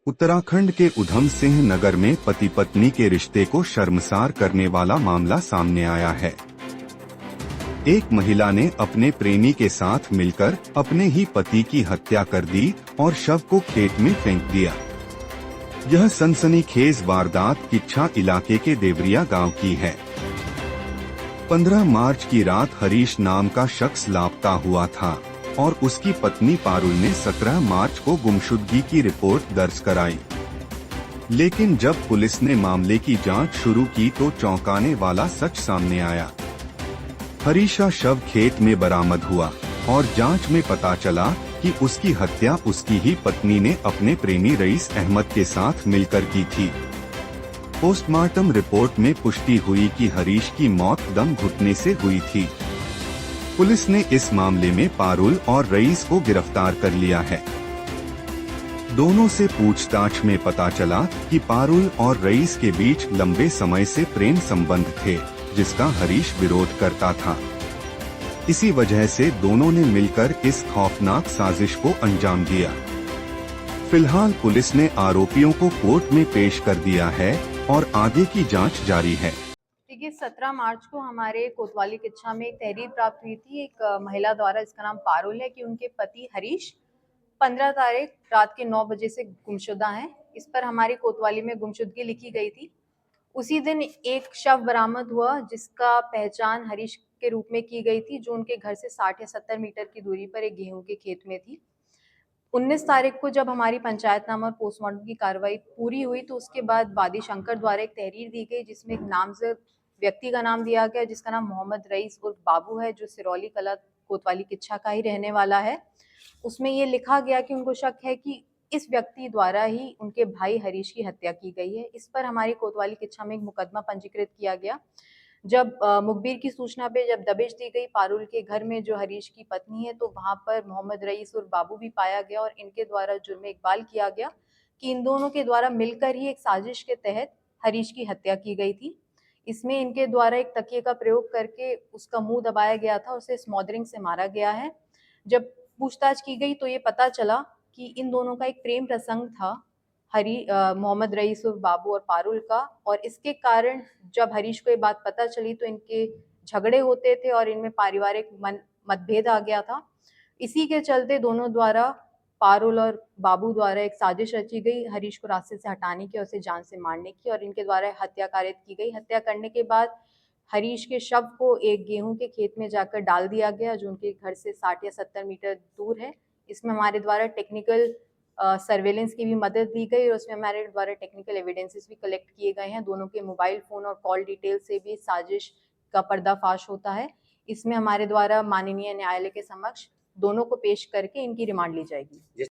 उत्तराखंड के उधम सिंह नगर में पति पत्नी के रिश्ते को शर्मसार करने वाला मामला सामने आया है। एक महिला ने अपने प्रेमी के साथ मिलकर अपने ही पति की हत्या कर दी और शव को खेत में फेंक दिया। यह सनसनीखेज वारदात किच्छा इलाके के देवरिया गांव की है। 15 मार्च की रात हरीश नाम का शख्स लापता हुआ था और उसकी पत्नी पारुल ने 17 मार्च को गुमशुदगी की रिपोर्ट दर्ज कराई। लेकिन जब पुलिस ने मामले की जांच शुरू की तो चौंकाने वाला सच सामने आया। हरीश का शव खेत में बरामद हुआ और जांच में पता चला कि उसकी हत्या उसकी ही पत्नी ने अपने प्रेमी रईस अहमद के साथ मिलकर की थी। पोस्टमार्टम रिपोर्ट में पुष्टि हुई कि हरीश की मौत दम घुटने से हुई थी। पुलिस ने इस मामले में पारुल और रईस को गिरफ्तार कर लिया है। दोनों से पूछताछ में पता चला कि पारुल और रईस के बीच लंबे समय से प्रेम संबंध थे, जिसका हरीश विरोध करता था। इसी वजह से दोनों ने मिलकर इस खौफनाक साजिश को अंजाम दिया। फिलहाल पुलिस ने आरोपियों को कोर्ट में पेश कर दिया है और आगे की जांच जारी है। देखिए 17 मार्च को हमारे कोतवाली किच्छा में एक तहरीर प्राप्त हुई थी एक महिला द्वारा, इसका नाम पारुल है, कि उनके पति हरीश 15 तारीख रात के 9 बजे से गुमशुदा हैं। इस पर हमारी कोतवाली में गुमशुदगी लिखी गई थी। उसी दिन एक शव बरामद हुआ जिसका पहचान हरीश के रूप में की गई थी, जो उनके घर से 60 या 70 मीटर की दूरी पर एक गेहूं के खेत में थी। 19 तारीख को जब हमारी पंचायतनामा और पोस्टमार्टम की कार्रवाई पूरी हुई तो उसके बाद वादी शंकर द्वारा एक तहरीर दी गई जिसमें एक नामजद व्यक्ति का नाम दिया गया जिसका नाम मोहम्मद रईस उर्फ बाबू है, जो सिरौली कला कोतवाली किच्छा का ही रहने वाला है। उसमें ये लिखा गया कि उनको शक है कि इस व्यक्ति द्वारा ही उनके भाई हरीश की हत्या की गई है। इस पर हमारी कोतवाली किच्छा में एक मुकदमा पंजीकृत किया गया। जब मुखबिर की सूचना पे जब दबिश दी गई पारुल के घर में जो हरीश की पत्नी है, तो वहां पर मोहम्मद रईस और बाबू भी पाया गया और इनके द्वारा जुर्म इकबाल किया गया कि इन दोनों के द्वारा मिलकर ही एक साजिश के तहत हरीश की हत्या की गई थी। इसमें इनके द्वारा एक तकिए का प्रयोग करके उसका मुंह दबाया गया था, उसे स्मॉदरिंग से मारा गया है। जब पूछताछ की गई तो ये पता चला कि इन दोनों का एक प्रेम प्रसंग था, मोहम्मद रईस और बाबू और पारुल का, और इसके कारण जब हरीश को ये बात पता चली तो इनके झगड़े होते थे और इनमें पारिवारिक मतभेद आ गया था। इसी के चलते दोनों द्वारा, पारुल और बाबू द्वारा एक साजिश रची गई हरीश को रास्ते से हटाने की और उसे जान से मारने की, और इनके द्वारा हत्या कारित की गई। हत्या करने के बाद हरीश के शव को एक गेहूं के खेत में जाकर डाल दिया गया जो उनके घर से 60 या 70 मीटर दूर है। इसमें हमारे द्वारा टेक्निकल सर्वेलेंस की भी मदद ली गई और उसमें हमारे द्वारा टेक्निकल एविडेंसेस भी कलेक्ट किए गए हैं। दोनों के मोबाइल फोन और कॉल डिटेल से भी साजिश का पर्दाफाश होता है। इसमें हमारे द्वारा माननीय न्यायालय के समक्ष दोनों को पेश करके इनकी रिमांड ली जाएगी।